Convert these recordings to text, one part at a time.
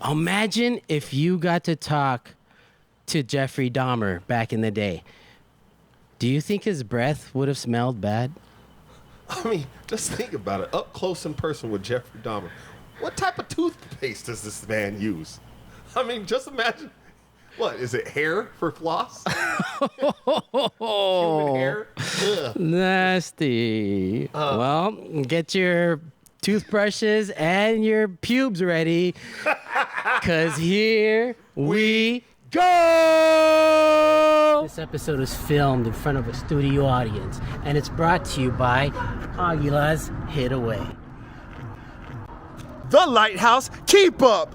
Imagine if you got to talk to Jeffrey Dahmer back in the day. Do you think his breath would have smelled bad? I mean, just think about it. Up close in person with Jeffrey Dahmer. What type of toothpaste does this man use? I mean, just imagine. What, is it hair for floss? Human hair? Ugh. Nasty. Well, get your toothbrushes and your pubes ready, because here we go! This episode is filmed in front of a studio audience, and it's brought to you by Aguila's Hidaway. The Lighthouse, keep up!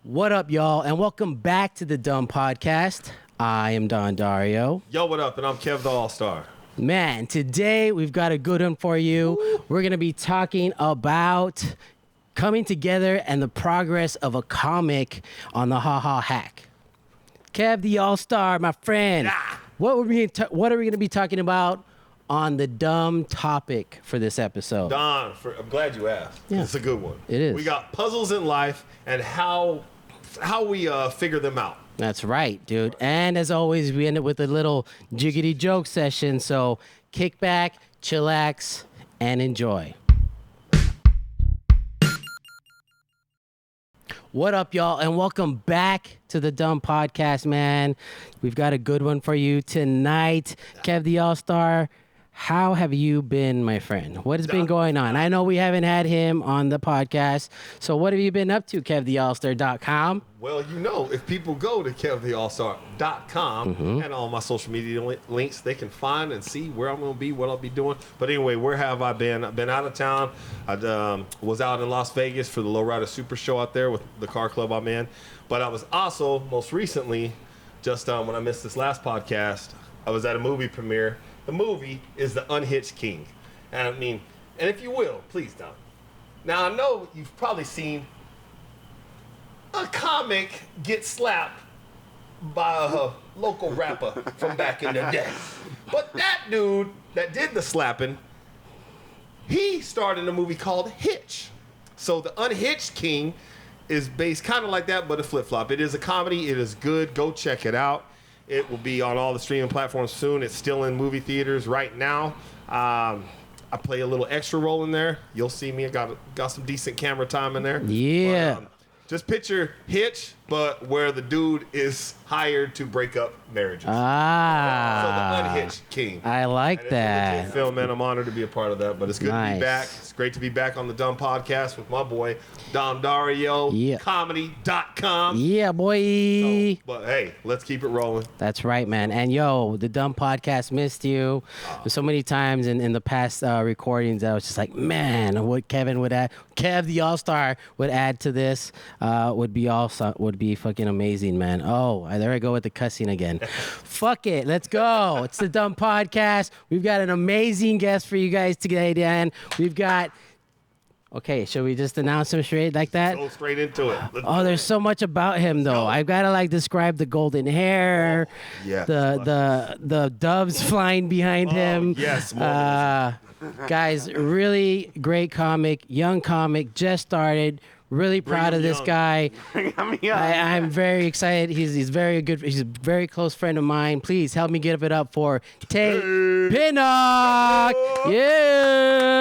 What up, y'all, and welcome back to the Dumb Podcast. I am Don Dario. Yo, what up? And I'm Kev The Allstar. Man, today we've got a good one for you. Woo. We're going to be talking about coming together and the progress of a comic on the Ha Ha Hack. Kev The Allstar, my friend. Yeah. What are we going to be talking about on the dumb topic for this episode? Don, I'm glad you asked. Yeah. It's a good one. It is. We got puzzles in life and how we figure them out. That's right, dude. And as always, we end it with a little jiggity joke session. So kick back, chillax, and enjoy. What up, y'all, and welcome back to the Dumb Podcast, man. We've got a good one for you tonight. Kev The Allstar, how have you been, my friend? What has been going on? I know we haven't had him on the podcast, so what have you been up to, KevTheAllstar.com? Well, you know, if people go to KevTheAllstar.com and all my social media links, they can find and see where I'm going to be, what I'll be doing. But anyway, where have I been? I've been out of town. I was out in Las Vegas for the Lowrider Super Show out there with the car club I'm in. But I was also, most recently, just when I missed this last podcast, I was at a movie premiere. The movie is The Unhitched King. And I mean, and if you will, please don't. Now, I know you've probably seen a comic get slapped by a local rapper from back in the day. But that dude that did the slapping, he starred in a movie called Hitch. So The Unhitched King is based kind of like that, but a flip-flop. It is a comedy. It is good. Go check it out. It will be on all the streaming platforms soon. It's still in movie theaters right now. I play a little extra role in there. You'll see me. I got some decent camera time in there. Yeah. But, just picture Hitch, but where the dude is hired to break up marriages. So The Unhitched King. I like that. It's a film, man. I'm honored to be a part of that. But it's good to be back. It's great to be back on the Dumb Podcast with my boy, Don Dario, comedy.com. Yeah, boy. But hey, let's keep it rolling. That's right, man. And yo, the Dumb Podcast missed you. So many times in the past recordings, I was just like, man, what Kevin would add, Kev The Allstar would add to this would be fucking amazing, man. Oh, there I go with the cussing again. Fuck it. Let's go. It's the Dumb Podcast. We've got an amazing guest for you guys today, Dan. We've got... Okay, should we just announce him straight like that? Go straight into it. There's so much about him, though. I've got to describe the golden hair, the doves flying behind him. Yes, guys, really great comic, young comic, just started. Really proud of this guy. I'm very excited. He's very good. He's a very close friend of mine. Please help me give it up for Tate Pinnock. Yeah.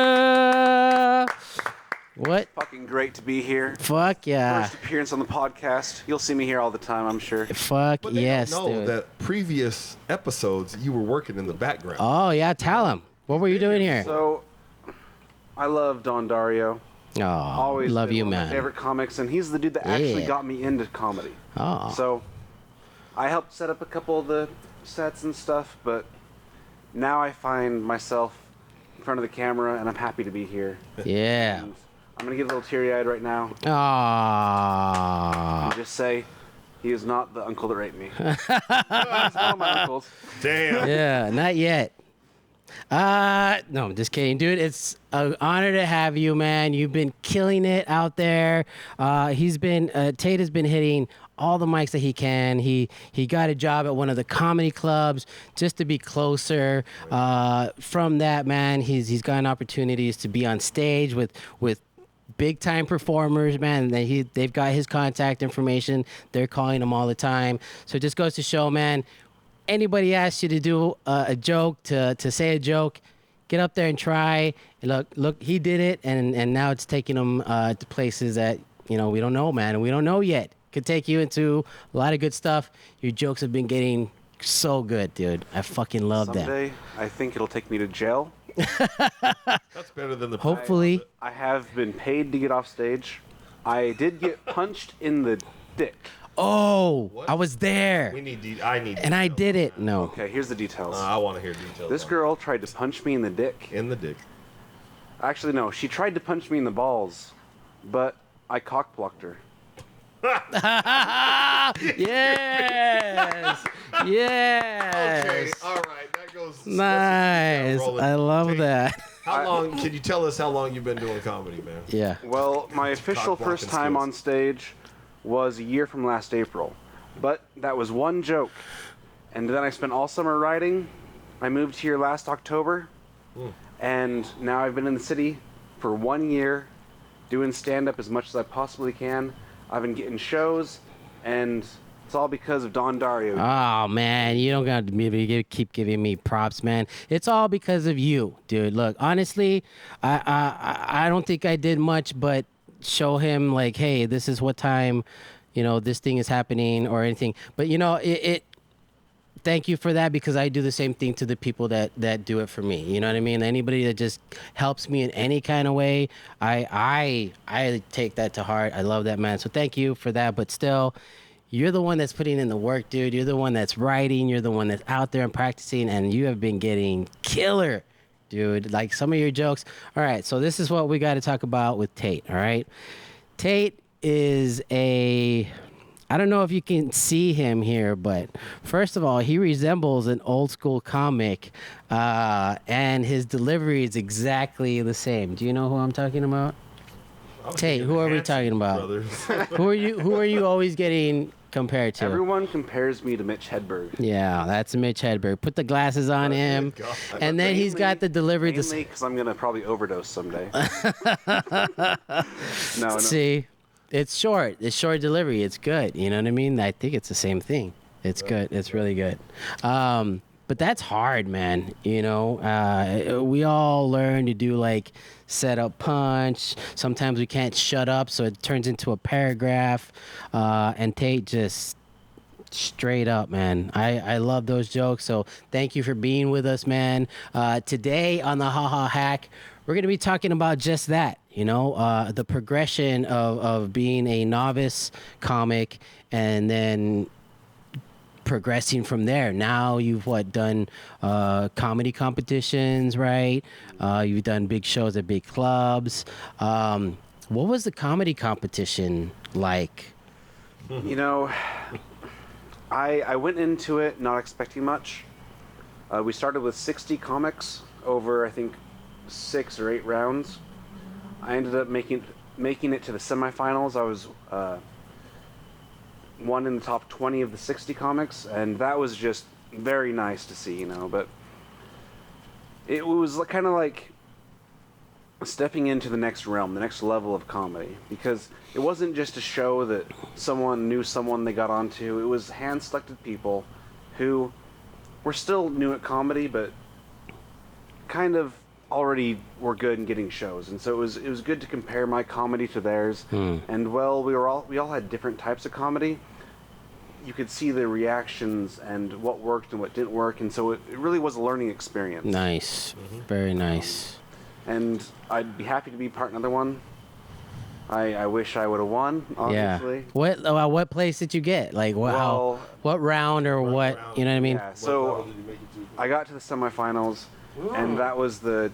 What? Fucking great to be here. Fuck yeah. First appearance on the podcast. You'll see me here all the time, I'm sure. Fuck but they yes, don't know dude. that previous episodes you were working in the background. Oh yeah, tell him. What were you doing here? So, I love Don Dario. Oh, Always love been you, one of man. my favorite comics, and he's the dude that actually got me into comedy. Oh. So, I helped set up a couple of the sets and stuff, but now I find myself in front of the camera, and I'm happy to be here. Yeah. And I'm gonna get a little teary-eyed right now Aww. and just say, He is not the uncle that raped me. He's one of my uncles. Damn. Yeah, not yet. No, I'm just kidding, dude. It's an honor to have you, man. You've been killing it out there. Tate has been hitting all the mics that he can. He got a job at one of the comedy clubs just to be closer. From that, man, he's gotten opportunities to be on stage with big time performers, man. They've got his contact information. They're calling him all the time. So it just goes to show, man. Anybody asks you to do a joke, to say a joke, get up there and try. Look, he did it, and now it's taking him to places that we don't know, man, and we don't know yet. Could take you into a lot of good stuff. Your jokes have been getting so good, dude. I fucking love them. Someday, I think it'll take me to jail. That's better than the. Hopefully. I have been paid to get off stage. I did get punched in the dick. Oh, What? I was there. I need. And I did it. No. Okay, here's the details. I want to hear details. This girl tried to punch me in the dick. in the dick. Actually, no, she tried to punch me in the balls, but I cock-blocked her. Yes. Yes. Okay, all right, that goes. Nice. rolling. I love Tate, that. How long? Can you tell us how long you've been doing comedy, man? Yeah. Well, my official Cock-blocking first time skills. on stage was a year from last April, but that was one joke. And then I spent all summer writing. I moved here last October, and now I've been in the city for 1 year, doing stand-up as much as I possibly can. I've been getting shows, and it's all because of Don Dario. Oh man, you don't got to keep giving me props, man. It's all because of you, dude. Look, honestly, I don't think I did much, but show him like, hey, this is what time, this thing is happening or anything. But it. Thank you for that, because I do the same thing to the people that do it for me. You know what I mean? Anybody that just helps me in any kind of way, I take that to heart. I love that, man. So thank you for that. But still, you're the one that's putting in the work, dude. You're the one that's writing. You're the one that's out there and practicing, and you have been getting killer, dude. Like some of your jokes. All right, so this is what we got to talk about with Tate, all right? Tate is I don't know if you can see him here, but first of all, he resembles an old school comic, and his delivery is exactly the same. Do you know who I'm talking about? Tate, who are we talking about? Who are you always getting compared to? Everyone compares me to Mitch Hedberg. Yeah, that's Mitch Hedberg. Put the glasses on him, God. and then he's got the delivery. Mainly because I'm going to probably overdose someday. No. See, it's short. It's short delivery. It's good. You know what I mean? I think it's the same thing. It's good. It's really good. But that's hard, man. We all learn to do like setup punch. Sometimes we can't shut up, so it turns into a paragraph. And Tate just straight up, man. I love those jokes. So thank you for being with us, man. Today on the Ha Ha Hack, we're going to be talking about just that. The progression of being a novice comic and then progressing from there. Now you've done comedy competitions, right? You've done big shows at big clubs. What was the comedy competition like? I went into it not expecting much. We started with 60 comics over, I think, 6 or 8 rounds. I ended up making it to the semifinals. I was one in the top 20 of the 60 comics, and that was just very nice to see, But it was kind of like stepping into the next realm, the next level of comedy, because it wasn't just a show that someone knew someone they got onto. It was hand-selected people who were still new at comedy, but kind of already were good in getting shows, and so it was good to compare my comedy to theirs. And we all had different types of comedy. You could see the reactions and what worked and what didn't work, and so it really was a learning experience. Nice. Very nice. And I'd be happy to be part of another one. I wish I would have won, obviously. Yeah. What place did you get? Like what round or what? round. You know what I mean? Yeah, so I got to the semifinals, and that was the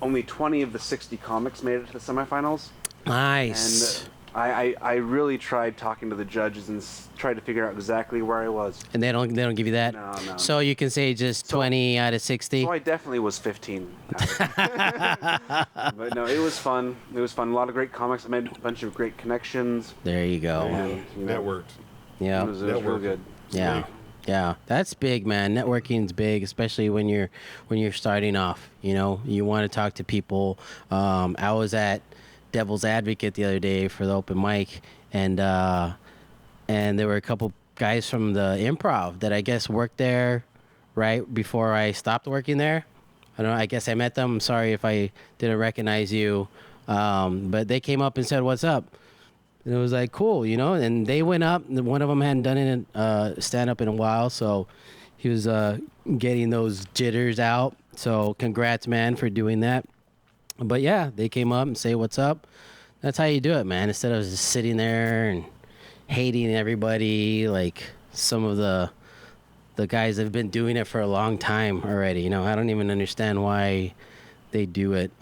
only 20 of the 60 comics made it to the semifinals. Nice. And I really tried talking to the judges and tried to figure out exactly where I was. And they don't give you that? No. So you can say just 20 out of 60? So I definitely was 15. But no, it was fun. It was fun. A lot of great comics. I made a bunch of great connections. There you go. And, Networked. Yeah. It was real good. Yeah. Yeah, that's big, man. Networking's big, especially when you're starting off. You know, you want to talk to people. I was at Devil's Advocate the other day for the open mic, and there were a couple guys from the Improv that I guess worked there right before I stopped working there. I don't know. I guess I met them. I'm sorry if I didn't recognize you, but they came up and said, "What's up?" And it was like, cool, you know, and they went up. And one of them hadn't done it stand-up in a while, so he was getting those jitters out. So congrats, man, for doing that. But, yeah, they came up and say, what's up? That's how you do it, man, instead of just sitting there and hating everybody like some of the guys that have been doing it for a long time already. You know, I don't even understand why they do it.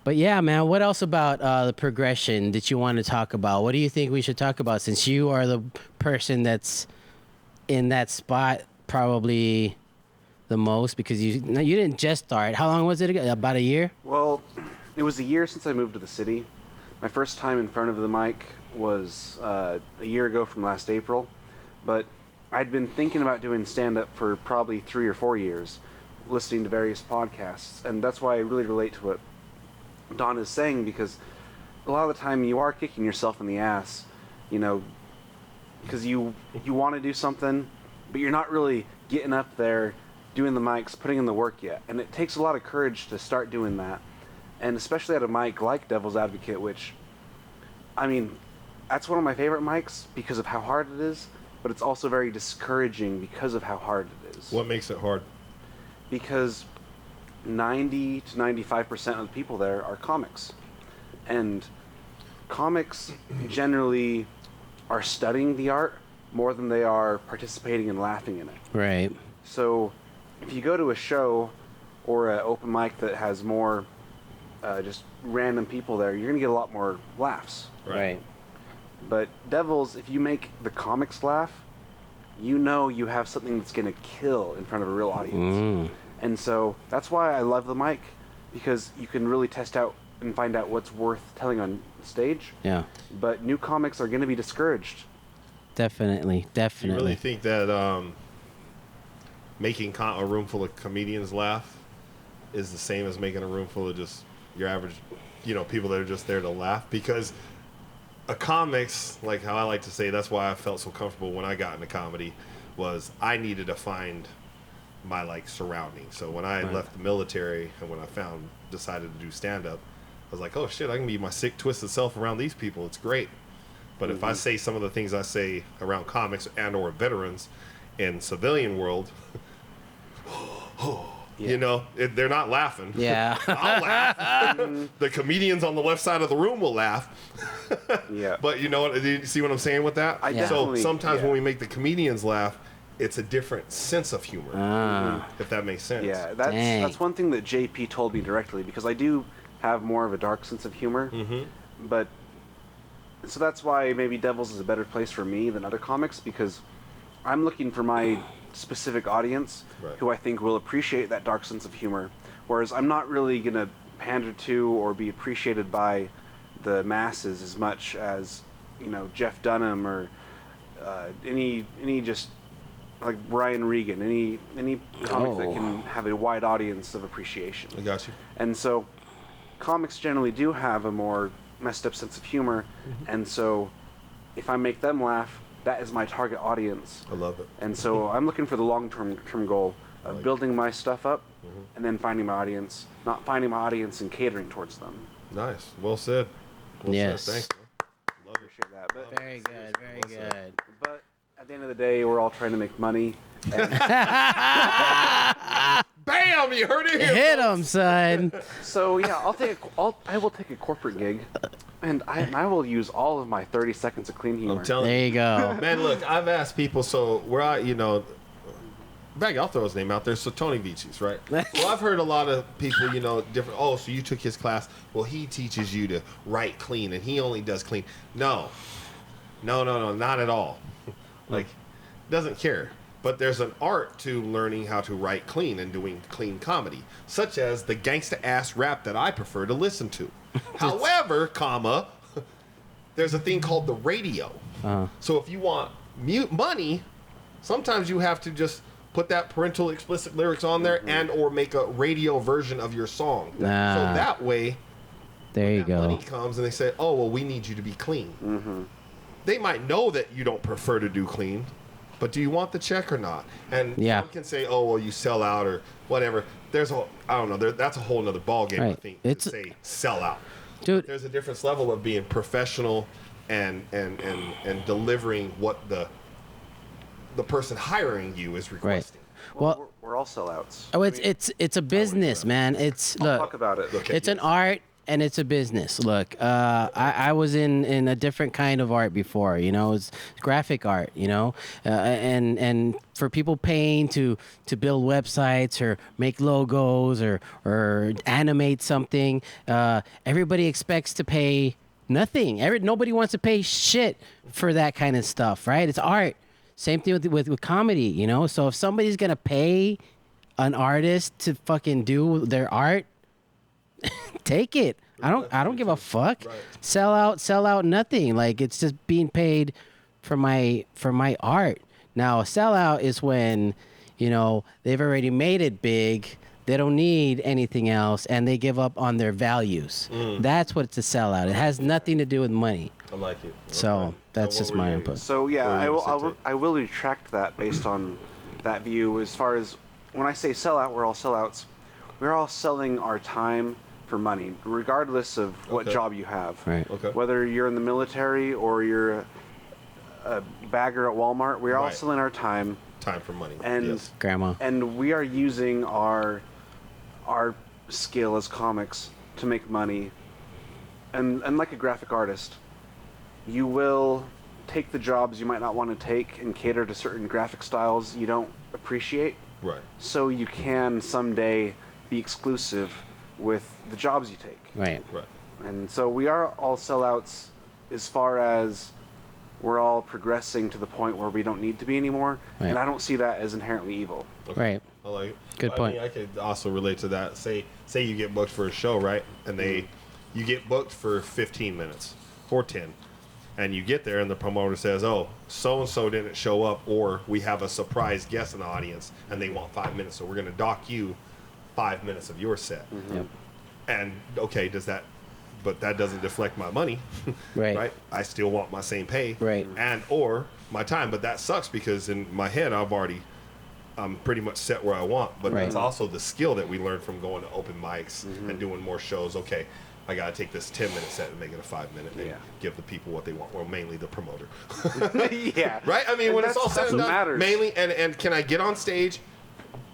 But yeah, man, what else about the progression that you want to talk about? What do you think we should talk about, since you are the person that's in that spot probably the most, because you didn't just start. How long was it ago? About a year? Well, it was a year since I moved to the city. My first time in front of the mic was a year ago from last April, but I'd been thinking about doing stand-up for probably 3 or 4 years, listening to various podcasts, and that's why I really relate to what Don is saying, because a lot of the time you are kicking yourself in the ass, you know, because you want to do something, but you're not really getting up there, doing the mics, putting in the work yet. And it takes a lot of courage to start doing that. And especially at a mic like Devil's Advocate, which, I mean, that's one of my favorite mics because of how hard it is, but it's also very discouraging because of how hard it is. What makes it hard? Because 90 to 95% of the people there are comics. And comics generally are studying the art more than they are participating and laughing in it. Right. So if you go to a show or an open mic that has more just random people there, you're going to get a lot more laughs. Right. But Devils, if you make the comics laugh, you know you have something that's going to kill in front of a real audience. And so that's why I love the mic, because you can really test out and find out what's worth telling on stage. Yeah. But new comics are going to be discouraged. Definitely. You really think that making a room full of comedians laugh is the same as making a room full of just your average, you know, people that are just there to laugh? Because a comics, like how I like to say, that's why I felt so comfortable when I got into comedy, was I needed to find my like surroundings. So when I left the military and when I decided to do stand-up, I was like, oh shit, I can be my sick, twisted self around these people. It's great. But if I say some of the things I say around comics and or veterans in civilian world, you know, they're not laughing. Yeah. I'll laugh. The comedians on the left side of the room will laugh. Yeah. But you know what? You see what I'm saying with that? So sometimes when we make the comedians laugh, it's a different sense of humor, if that makes sense. Yeah, that's one thing that JP told me directly, because I do have more of a dark sense of humor. But so that's why maybe Devils is a better place for me than other comics, because I'm looking for my specific audience who I think will appreciate that dark sense of humor, whereas I'm not really going to pander to or be appreciated by the masses as much as, you know, Jeff Dunham or any just like Brian Regan, any comic that can have a wide audience of appreciation. I got you. And so comics generally do have a more messed up sense of humor, and so if I make them laugh, that is my target audience. I love it. And so I'm looking for the long-term goal of building my stuff up and then finding my audience, not finding my audience and catering towards them. Nice. Well said. Yes. Thanks. Love appreciate that. But Very good. Very good. But at the end of the day, we're all trying to make money. And Bam! You heard it here. Hit him, son. so yeah, I will take a corporate gig, and I will use all of my 30 seconds of clean humor. I'm telling There you go. Man, look, I've asked people, so where I, you know, I'll throw his name out there. So Tony Vici's, right? Well, I've heard a lot of people, different. Oh, so you took his class? Well, he teaches you to write clean, and he only does clean. No, not at all. Like, doesn't care. But there's an art to learning how to write clean and doing clean comedy, such as the gangsta ass rap that I prefer to listen to. However, there's a thing called the radio. So if you want money, sometimes you have to just put that parental explicit lyrics on there and or make a radio version of your song. So that way, there you go. Money comes and they say, oh, well, we need you to be clean. They might know that you don't prefer to do clean, but do you want the check or not? And some can say, oh, well, you sell out or whatever. That's a whole nother ballgame, I think, to say sell out. Dude, there's a different level of being professional and delivering what the person hiring you is requesting. Right. Well, we're all sellouts. Oh, it's a business, man. I'll talk about it. It's an art and it's a business. Look, I was in a different kind of art before. It's graphic art. And for people paying to build websites or make logos or animate something, everybody expects to pay nothing. Nobody wants to pay shit for that kind of stuff, right? It's art. Same thing with comedy, So if somebody's gonna pay an artist to fucking do their art, take it. I don't give a fuck. Right. Sell out nothing. Like, it's just being paid for my art. Now a sellout is when, they've already made it big. They don't need anything else, and they give up on their values. That's what it's a sellout. It has nothing to do with money. I like it. So that's just my input. So yeah, I will retract that based on that view. As far as when I say sellout, we're all sellouts. We're all selling our time for money, regardless of what job you have. Right. Okay. Whether you're in the military or you're a bagger at Walmart, we're all selling our time. Time for money. And grandma. And we are using our skill as comics to make money. And like a graphic artist, you will take the jobs you might not want to take and cater to certain graphic styles you don't appreciate. Right. So you can someday be exclusive with the jobs you take. Right. And so we are all sellouts as far as we're all progressing to the point where we don't need to be anymore. Right. And I don't see that as inherently evil. Okay. Right. I like it. Good point. I could also relate to that. Say you get booked for a show, right? And you get booked for 15 minutes or 10. And you get there and the promoter says, oh, so-and-so didn't show up, or we have a surprise guest in the audience and they want 5 minutes. So we're going to dock you 5 minutes of your set. Yep. And but that doesn't deflect my money. Right. I still want my same pay. Right. And or my time. But that sucks because in my head I'm pretty much set where I want. But that's also the skill that we learn from going to open mics and doing more shows. Okay, I gotta take this 10-minute set and make it a 5-minute and give the people what they want. Well, mainly the promoter. Right? I mean, and when it's all said and done, mainly and can I get on stage,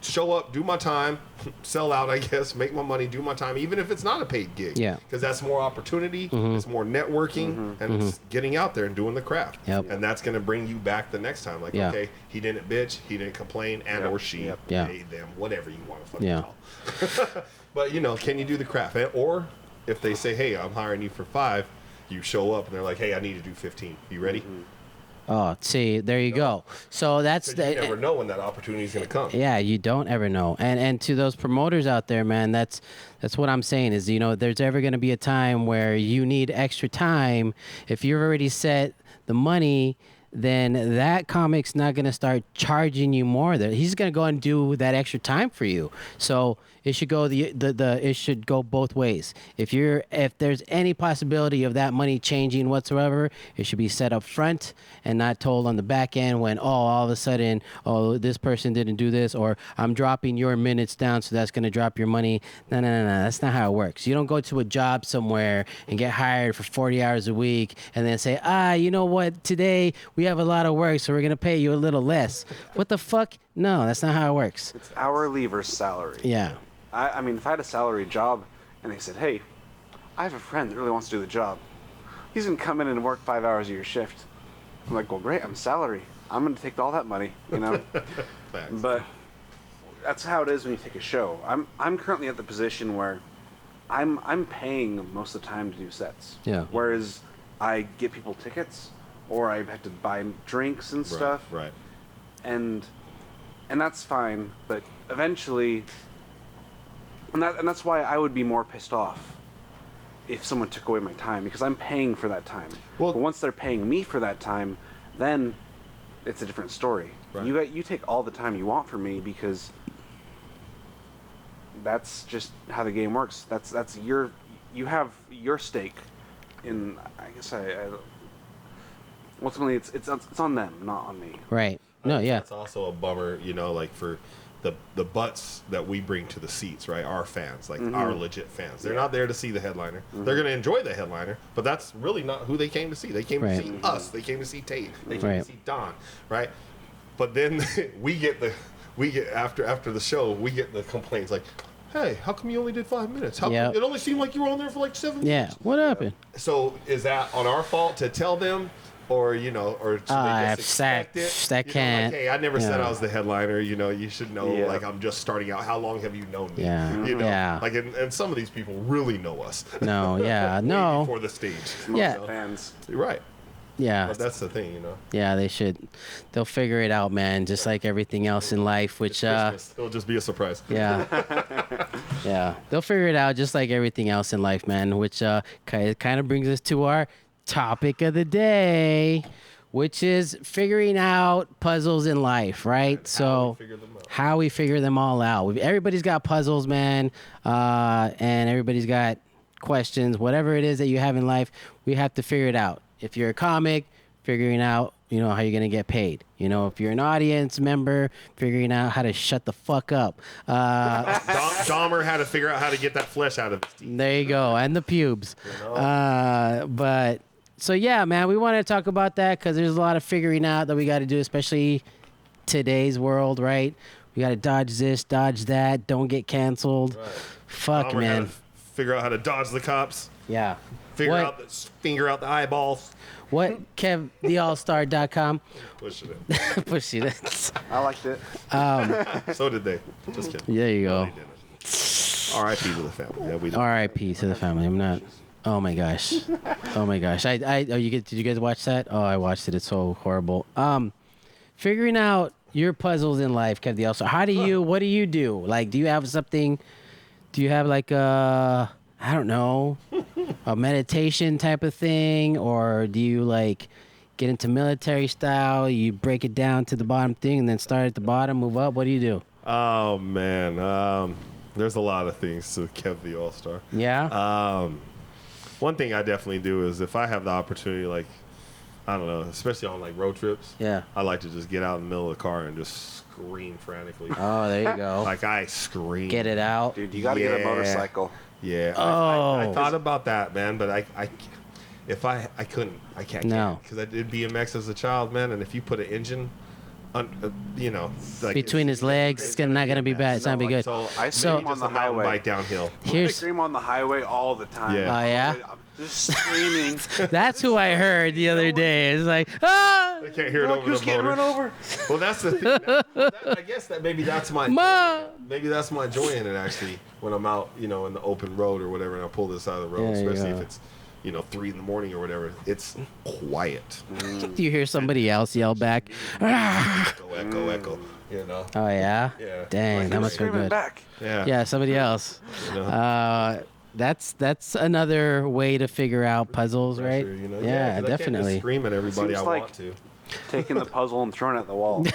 show up, do my time, sell out, I guess, make my money, do my time, even if it's not a paid gig. Yeah. Because that's more opportunity, it's more networking, and it's getting out there and doing the craft. Yep. And that's going to bring you back the next time. Like, okay, he didn't bitch, he didn't complain, and or she, they, them, whatever you want to fucking call. But, can you do the craft? Or if they say, hey, I'm hiring you for 5, you show up and they're like, hey, I need to do 15. You ready? Oh, see, there you go. So that's you never know when that opportunity is going to come. Yeah, you don't ever know. And to those promoters out there, man, that's what I'm saying is, there's ever going to be a time where you need extra time. If you've already set the money, then that comic's not going to start charging you more. He's going to go and do that extra time for you. So it should go it should go both ways. If there's any possibility of that money changing whatsoever, it should be set up front and not told on the back end when all of a sudden this person didn't do this, or I'm dropping your minutes down, so that's going to drop your money. No, that's not how it works. You don't go to a job somewhere and get hired for 40 hours a week and then say, you know what, today we have a lot of work, so we're going to pay you a little less. What the fuck? No, that's not how it works. It's hourly versus salary. Yeah. I mean, if I had a salary job and they said, hey, I have a friend that really wants to do the job. He's going to come in and work 5 hours of your shift. I'm like, well, great, I'm salary. I'm going to take all that money, But that's how it is when you take a show. I'm currently at the position where I'm paying most of the time to do sets. Yeah. Whereas I get people tickets, or I have to buy drinks and stuff. Right. And that's fine, but eventually, and that's why I would be more pissed off if someone took away my time, because I'm paying for that time. Well, but once they're paying me for that time, then it's a different story. Right. You take all the time you want from me, because that's just how the game works. You have your stake in. I guess ultimately it's on them, not on me. Right. No, yeah. It's also a bummer, like for the butts that we bring to the seats, right? Our fans, like our legit fans. They're not there to see the headliner. They're going to enjoy the headliner, but that's really not who they came to see. They came to see us. They came to see Tate. They came to see Don, right? But then we get after the show, we get the complaints like, hey, how come you only did 5 minutes? How come it only seemed like you were on there for like 7 minutes? Yeah, what happened? So is that on our fault to tell them? Or or should they just expect it? That can't. Like, hey, I never said I was the headliner. You should know. Like, I'm just starting out. How long have you known me? Yeah. Like, and some of these people really know us. No. Yeah. Way No. before the stage. Yeah. Fans. You're right. Yeah. But that's the thing, Yeah, they should. They'll figure it out, man. Just like everything else in life, which It'll just be a surprise. Yeah. Yeah. They'll figure it out just like everything else in life, man, which kind of brings us to our topic of the day, which is figuring out puzzles in life, right? How we figure them all out. Everybody's got puzzles, man, and everybody's got questions. Whatever it is that you have in life, we have to figure it out. If you're a comic, figuring out, how you're going to get paid. If you're an audience member, figuring out how to shut the fuck up. Dahmer had to figure out how to get that flesh out of his teeth. There you go. And the pubes. So, yeah, man, we want to talk about that because there's a lot of figuring out that we got to do, especially today's world, right? We got to dodge this, dodge that, don't get canceled. Right. Fuck, Dahmer man. had to figure out how to dodge the cops. Yeah. Finger out the eyeballs. What? KevTheAllstar.com. Push it in. Push it. I liked it. So did they. Just kidding. There you go. R.I.P. to the family. Yeah, R.I.P. to the family. I'm not. Oh my gosh. Did you guys watch that? Oh, I watched it. It's so horrible. Figuring out your puzzles in life, Kev The Allstar. What do you do? Like, do you have something? Do you have like I don't know, a meditation type of thing, or do you like get into military style? You break it down to the bottom thing and then start at the bottom, move up. What do you do? Oh man, there's a lot of things to Kev The Allstar. Yeah. One thing I definitely do is if I have the opportunity, like, I don't know, especially on like road trips. Yeah. I like to just get out in the middle of the car and just scream frantically. Oh, there you go. Like I scream. Get it out. Dude, you got to get a motorcycle. Yeah. Oh. I thought about that, man, but I couldn't. I can't. No. Because I did BMX as a child, man, and if you put an engine, like between his legs, it's not gonna be bad. It's not gonna be good. So I scream on the highway. Bike downhill. I scream on the highway all the time. Yeah. Oh yeah. I'm just screaming. That's who I heard the other day. It's like, ah. I can't hear it over Who's the getting motor. run over? Well, that's the thing. I guess that maybe that's my maybe that's my joy in it actually when I'm out, in the open road or whatever, and I pull this side of the road, especially if it's 3 in the morning or whatever. It's quiet. Do you hear somebody else yell back? Echo. Oh yeah. Yeah. Dang, that must be good. Back. Yeah. Somebody else. That's another way to figure out puzzles, right? Yeah, definitely. I can't just scream at everybody I want to. Taking the puzzle and throwing it at the wall.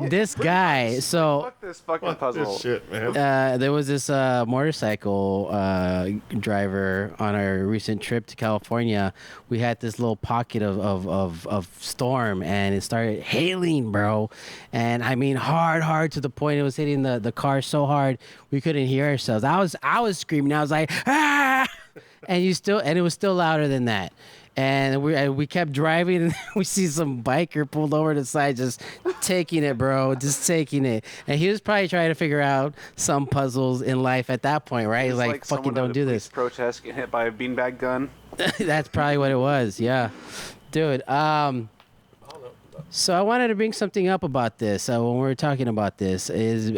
This guy, so Fuck this fucking puzzle. This shit, man. there was this motorcycle driver on our recent trip to California. We had this little pocket of storm, and it started hailing, bro. And I mean, hard to the point it was hitting the car so hard we couldn't hear ourselves. I was screaming. I was like, ah! And it was still louder than that. And we kept driving, and we see some biker pulled over to the side, just taking it, bro, just taking it. And he was probably trying to figure out some puzzles in life at that point, right? He's like fucking don't do this. Protest, get hit by a beanbag gun. That's probably what it was, yeah, dude. So I wanted to bring something up about this when we were talking about this is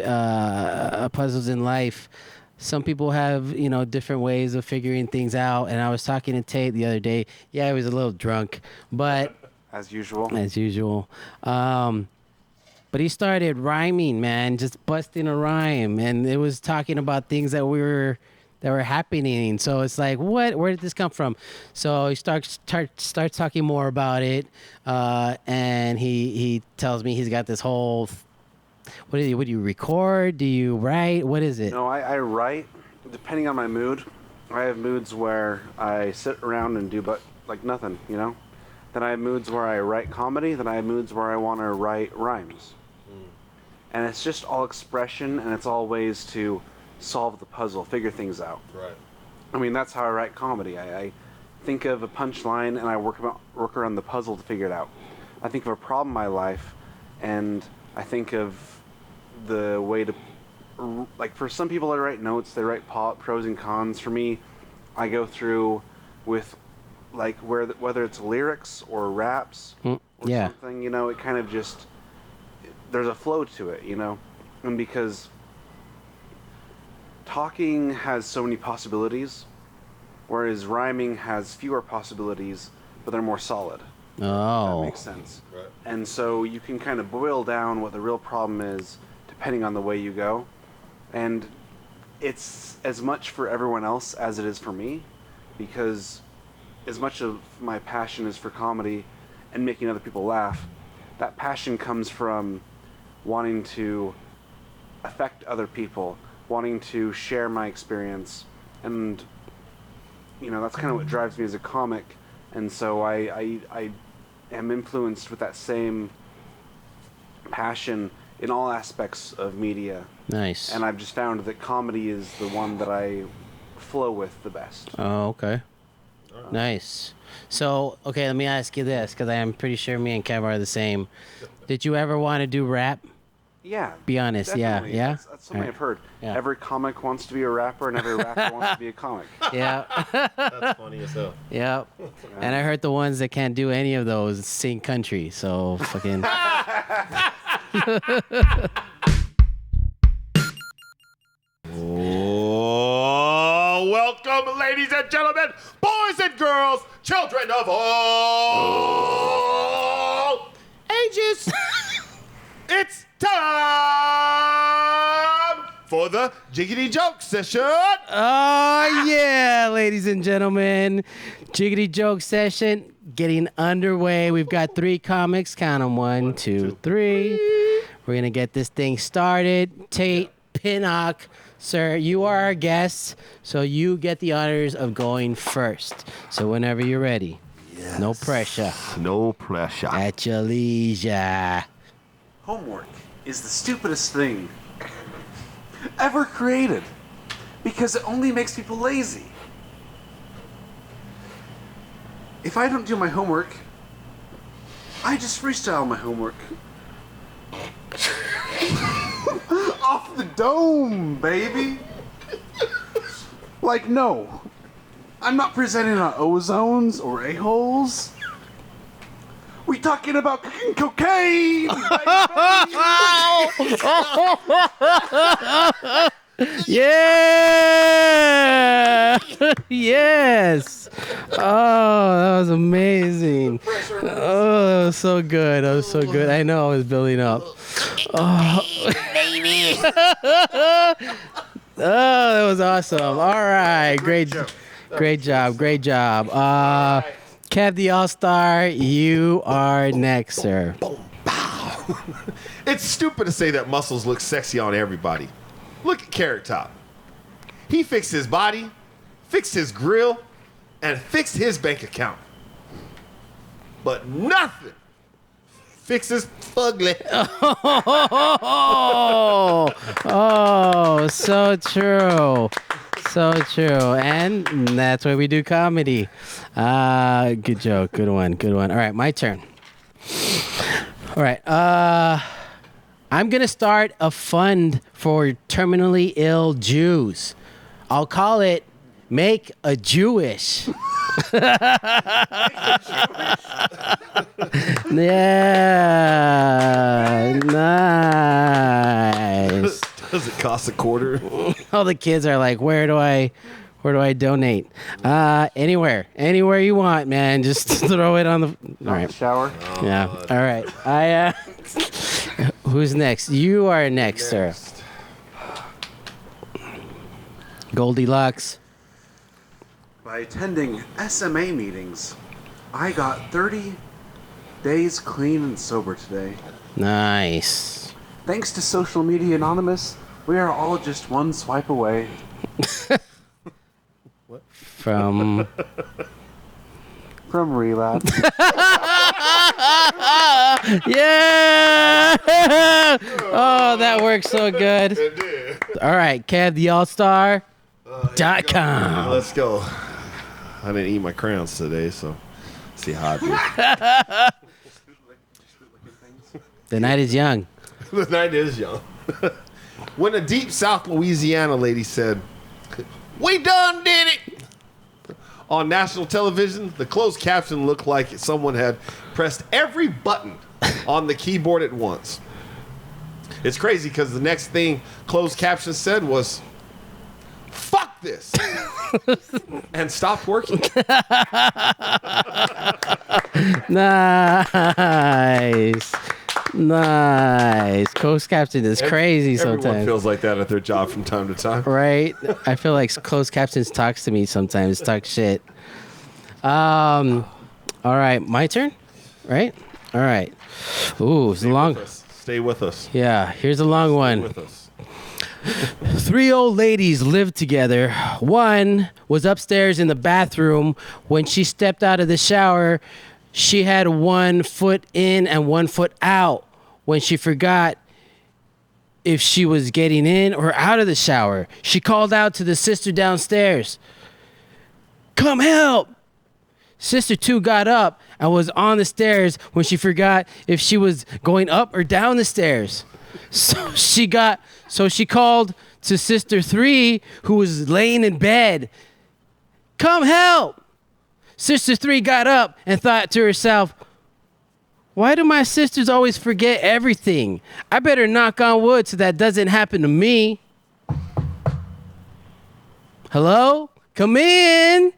puzzles in life. Some people have, different ways of figuring things out. And I was talking to Tate the other day. Yeah, he was a little drunk, but As usual. But he started rhyming, man, just busting a rhyme, and it was talking about things that were happening. So it's like, what? Where did this come from? So he starts talking more about it, and he tells me he's got this whole. What do you record? Do you write? What is it? No, I write depending on my mood. I have moods where I sit around and do nothing, Then I have moods where I write comedy. Then I have moods where I want to write rhymes. And it's just all expression, and it's all ways to solve the puzzle, figure things out. Right. I mean, that's how I write comedy. I think of a punchline, and I work around the puzzle to figure it out. I think of a problem in my life, and I think of the way to... Like, for some people, I write notes. They write pros and cons. For me, I go through with... like whether it's lyrics or raps or something, it kind of just there's a flow to it, and because talking has so many possibilities, whereas rhyming has fewer possibilities, but they're more solid. Oh, that makes sense. Right. And so you can kind of boil down what the real problem is depending on the way you go, and it's as much for everyone else as it is for me, because as much of my passion is for comedy and making other people laugh, that passion comes from wanting to affect other people, wanting to share my experience, and that's kind of what drives me as a comic. And so I am influenced with that same passion in all aspects of media. Nice. And I've just found that comedy is the one that I flow with the best. Oh, okay. Nice. So, okay, let me ask you this, because I am pretty sure me and Kev are the same. Did you ever want to do rap? Yeah. Be honest, definitely. yeah? That's something I've heard. Yeah. Every comic wants to be a rapper, and every rapper wants to be a comic. Yeah. That's funny as hell. Yeah. And I heard the ones that can't do any of those sing country, so fucking... Oh, welcome, ladies and gentlemen, boys and girls, children of all ages. It's time for the Jiggity Joke Session. Oh, yeah, ladies and gentlemen. Jiggity Joke Session getting underway. We've got 3 comics. Count them. 1, 2, 3. We're going to get this thing started. Tate Pinnock, sir, you are our guest, so you get the honors of going first. So whenever you're ready. Yes. No pressure. No pressure. At your leisure. Homework is the stupidest thing ever created because it only makes people lazy. If I don't do my homework, I just freestyle my homework. Off the dome, baby. Like, no. I'm not presenting on ozones or a-holes. We talking about cooking cocaine, Yeah! Yes! Oh, that was amazing. Oh, that was so good. That was so good. I know I was building up. Oh, baby. Oh, that was awesome. All right. Great job. Great job. Kev The Allstar, you are next, sir. It's stupid to say that muscles look sexy on everybody. Look at Carrot Top. He fixed his body, fixed his grill, and fixed his bank account. But nothing fixes ugly. Oh, so true. So true. And that's why we do comedy. Good joke. Good one. All right, my turn. All right. I'm going to start a fund for terminally ill Jews. I'll call it Make a Jewish. Yeah, nice. Does it cost a quarter? All the kids are like, where do I donate? Anywhere you want, man. Just throw it on the. All right. Shower. Yeah. All right. Who's next? You are next, sir. Goldilocks. By attending SMA meetings, I got 30 days clean and sober today. Nice. Thanks to Social Media Anonymous, we are all just one swipe away. From relapse. Yeah. Oh, that works so good. It did. All right, Kev The Allstar.com. Let's go. I didn't eat my crayons today, so see how I do. The night is young. The night is young. When a deep South Louisiana lady said, "We done did it," on national television, the closed caption looked like someone had pressed every button on the keyboard at once. It's crazy because the next thing closed caption said was, "Fuck this," and stopped working. Nice. Closed caption is crazy Everyone sometimes. feels like that at their job from time to time. Right? I feel like closed captions talks to me sometimes, talk shit. All right, my turn? Right? All right. Ooh, it's a long. Stay with us. Yeah, here's a long one. With us. 3 old ladies lived together. One was upstairs in the bathroom. When she stepped out of the shower, she had 1 foot in and 1 foot out. When she forgot if she was getting in or out of the shower, she called out to the sister downstairs, "Come help!" Sister 2 got up and was on the stairs when she forgot if she was going up or down the stairs. So she called to Sister 3, who was laying in bed, "Come help!" Sister 3 got up and thought to herself, "Why do my sisters always forget everything? I better knock on wood so that doesn't happen to me." Hello? Come in.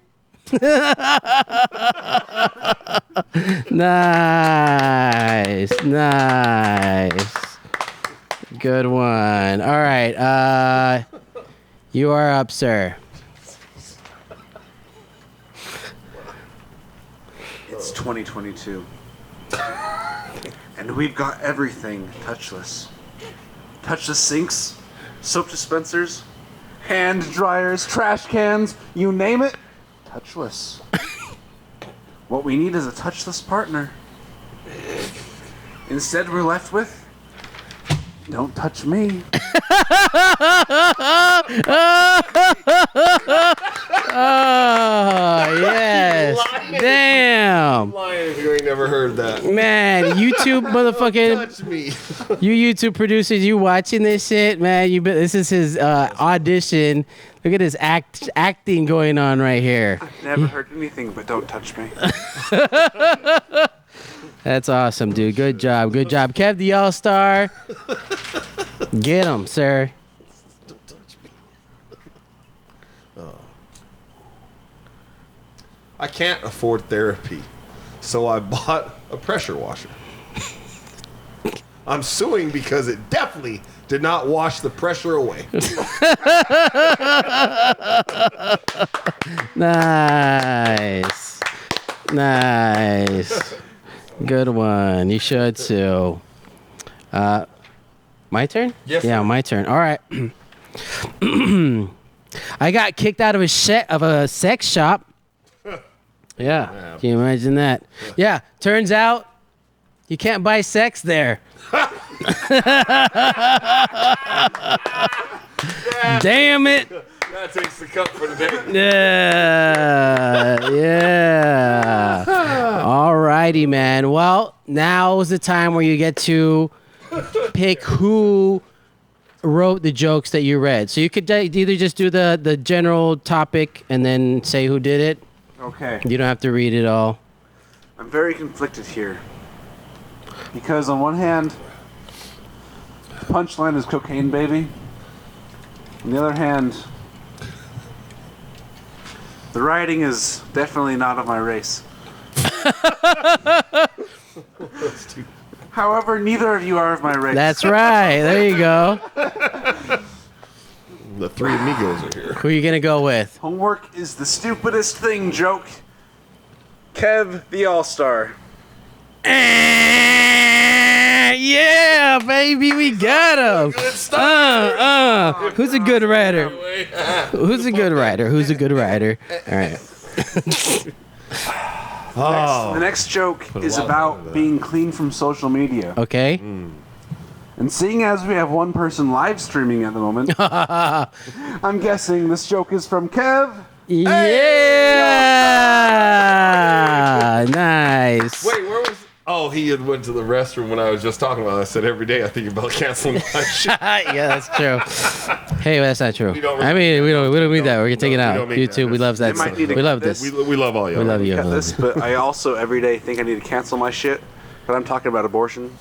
Nice. Good one. All right. You are up, sir. It's 2022. And we've got everything touchless. Touchless sinks, soap dispensers, hand dryers, trash cans, you name it, touchless. What we need is a touchless partner. Instead, we're left with, "Don't touch me." Oh, yes. Damn. Lying if you ain't never heard that. Man, YouTube motherfucking, Touch me. you YouTube producers, you watching this shit, man? This is his audition. Look at this acting going on right here. I've never heard anything but "don't touch me." That's awesome, dude. Good job. Kev The Allstar. Get him, sir. Don't touch me. Oh. I can't afford therapy, so I bought a pressure washer. I'm suing because it definitely did not wash the pressure away. Nice. Good one. You should too. My turn? Yes, Yeah, sir. my turn. All right. I got kicked out of a sex shop. Yeah. Can you imagine that? Yeah. Turns out you can't buy sex there. Damn it. That takes the cup for the day. Yeah. All righty, man. Well, now's the time where you get to pick who wrote the jokes that you read. So you could either just do the general topic and then say who did it. Okay. You don't have to read it all. I'm very conflicted here. Because on one hand, the punchline is Cocaine Baby. On the other hand, the writing is definitely not of my race. However, neither of you are of my race. That's right. There you go. The three amigos are here. Who are you going to go with? Homework is the stupidest thing joke. Kev the Allstar. Yeah, baby, we got him. Good stuff. Who's a good writer? Who's a good writer? Who's a good writer? All right. The next joke is about being clean from social media. Okay. And seeing as we have one person live streaming at the moment, I'm guessing this joke is from Kev. Yeah. Nice. Wait, where was? Oh, he had went to the restroom when I was just talking about it. I said every day I think about canceling my shit. Yeah, that's true. Hey, that's not true. I mean, we don't need that. We're gonna take it out. YouTube, we love that. We love this. We love all y'all. We love you. Got this, but I also every day think I need to cancel my shit. But I'm talking about abortion.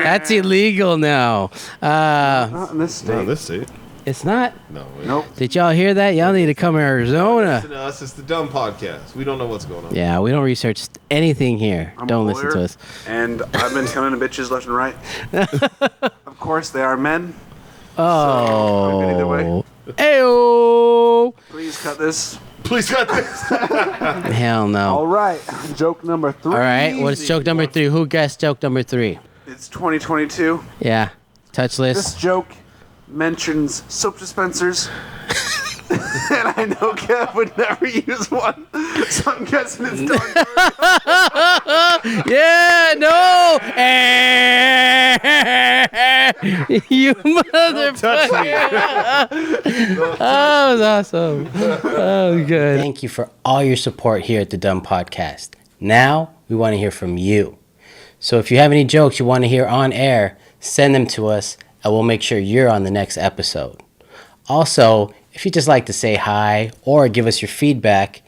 That's illegal now. Not in this state. No, this state. It's not. No. Nope. Did y'all hear that? Y'all need to come to Arizona. Listen to us. It's the Dumb Podcast. We don't know what's going on. Yeah, we don't research anything here. I'm Don't a listen lawyer, to us. And I've been coming to bitches left and right. Of course, they are men. Oh. Either way. Ayo. Please cut this. Please cut this. Hell no. All right. Joke number 3. All right. What's joke number 3? Who guessed joke number 3? It's 2022. Yeah. Touchless. This joke mentions soap dispensers. And I know Kev would never use one, so I'm guessing it's done. Yeah, no. You motherfucker. That was awesome. Oh, good. Thank you for all your support here at the Dumb Podcast. Now, we want to hear from you. So if you have any jokes you want to hear on air, send them to us, and we'll make sure you're on the next episode. Also, if you'd just like to say hi or give us your feedback,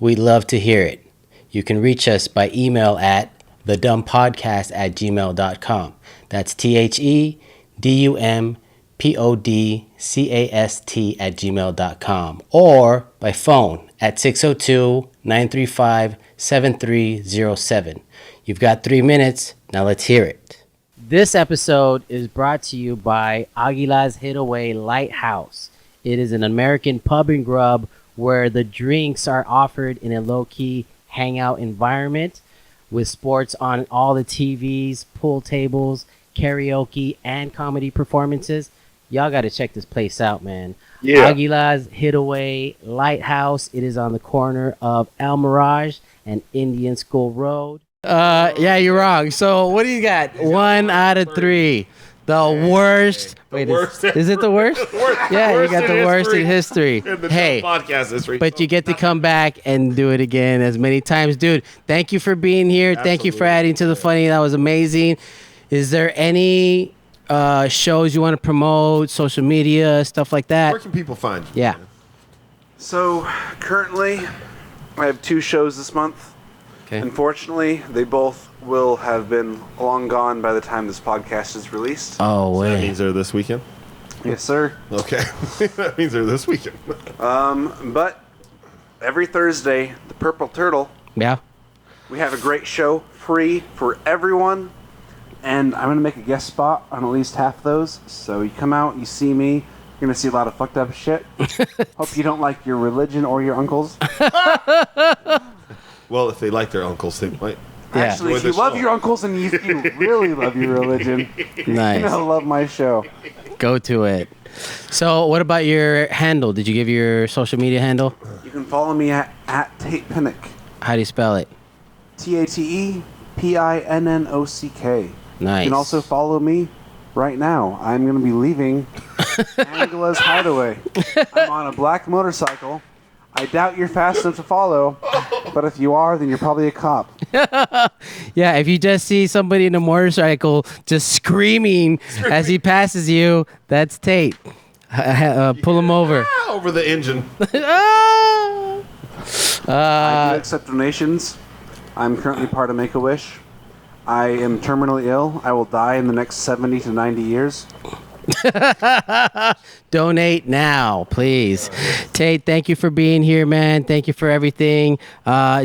we'd love to hear it. You can reach us by email at thedumpodcast@gmail.com. That's TheDumpodcast@gmail.com. Or by phone at 602-935-7307. You've got 3 minutes. Now let's hear it. This episode is brought to you by Aguila's Hidaway Lighthouse. It is an American pub and grub where the drinks are offered in a low-key hangout environment with sports on all the TVs, pool tables, karaoke, and comedy performances. Y'all got to check this place out, man. Yeah. Aguila's Hidaway Lighthouse. It is on the corner of El Mirage and Indian School Road. Yeah, you're wrong. So what do you got? 1 out of 3. The worst. Wait, is it the worst? Yeah, you got the worst in history. Hey, podcast history. But you get to come back and do it again as many times. Dude, thank you for being here. Absolutely. Thank you for adding to the funny. That was amazing. Is there any shows you want to promote, social media, stuff like that? Where can people find you? Yeah. So, currently, I have 2 shows this month. Okay. Unfortunately, they both will have been long gone by the time this podcast is released. Oh, wait. So that means they're this weekend? Yes, sir. Okay. That means they're this weekend. But every Thursday, the Purple Turtle. Yeah. We have a great show, free for everyone. And I'm going to make a guest spot on at least half those. So you come out, you see me. You're going to see a lot of fucked up shit. Hope you don't like your religion or your uncles. Well, if they like their uncles, they might. Yeah. Actually, if you love your uncles and you really love your religion, nice. You're going to love my show. Go to it. So what about your handle? Did you give your social media handle? You can follow me at Tate Pinnock. How do you spell it? TatePinnock. Nice. You can also follow me right now. I'm going to be leaving Aguila's Hidaway. I'm on a black motorcycle. I doubt you're fast enough to follow, but if you are, then you're probably a cop. Yeah, if you just see somebody in a motorcycle just screaming as he passes you, that's Tate. Pull him over. Over the engine. I do accept donations. I'm currently part of Make-A-Wish. I am terminally ill. I will die in the next 70 to 90 years. Donate now, please. Tate, thank you for being here, man. Thank you for everything.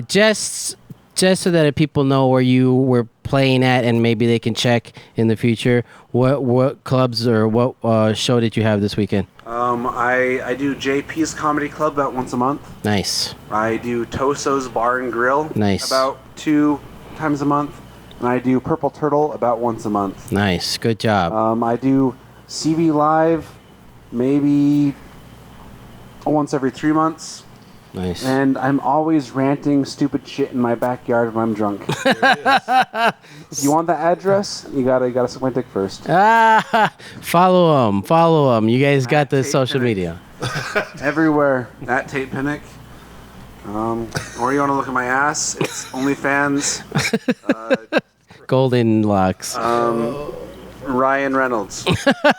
Just so that people know where you were playing at and maybe they can check in the future, what clubs or what show did you have this weekend? I do JP's Comedy Club about once a month. Nice. I do Toso's Bar and Grill Nice. about 2 times a month. And I do Purple Turtle about once a month. Nice. Good job. I do CV Live maybe once every 3 months. Nice. And I'm always ranting stupid shit in my backyard when I'm drunk. If you want the address, you gotta suck my dick first. Follow them. You guys got the Tate social Pinnock. media. Everywhere at Tate Pinnock. Or you want to look at my ass? It's OnlyFans. Golden locks. Ryan Reynolds.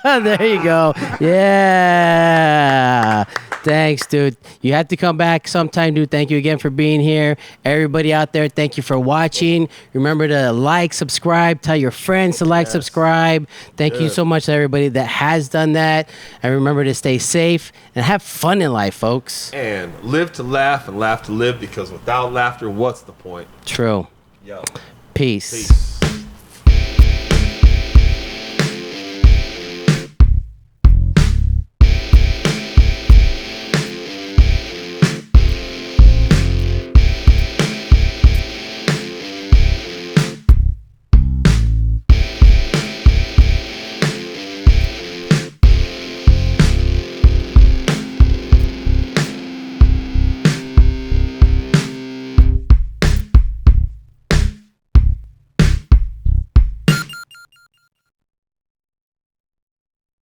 There you go. Yeah. Thanks, dude. You have to come back sometime, dude. Thank you again for being here. Everybody out there, thank you for watching. Remember to like, subscribe, tell your friends to like, subscribe. Thank you so much to everybody that has done that. And remember to stay safe and have fun in life, folks. And live to laugh and laugh to live, because without laughter, what's the point? True. Yo. Peace. Peace.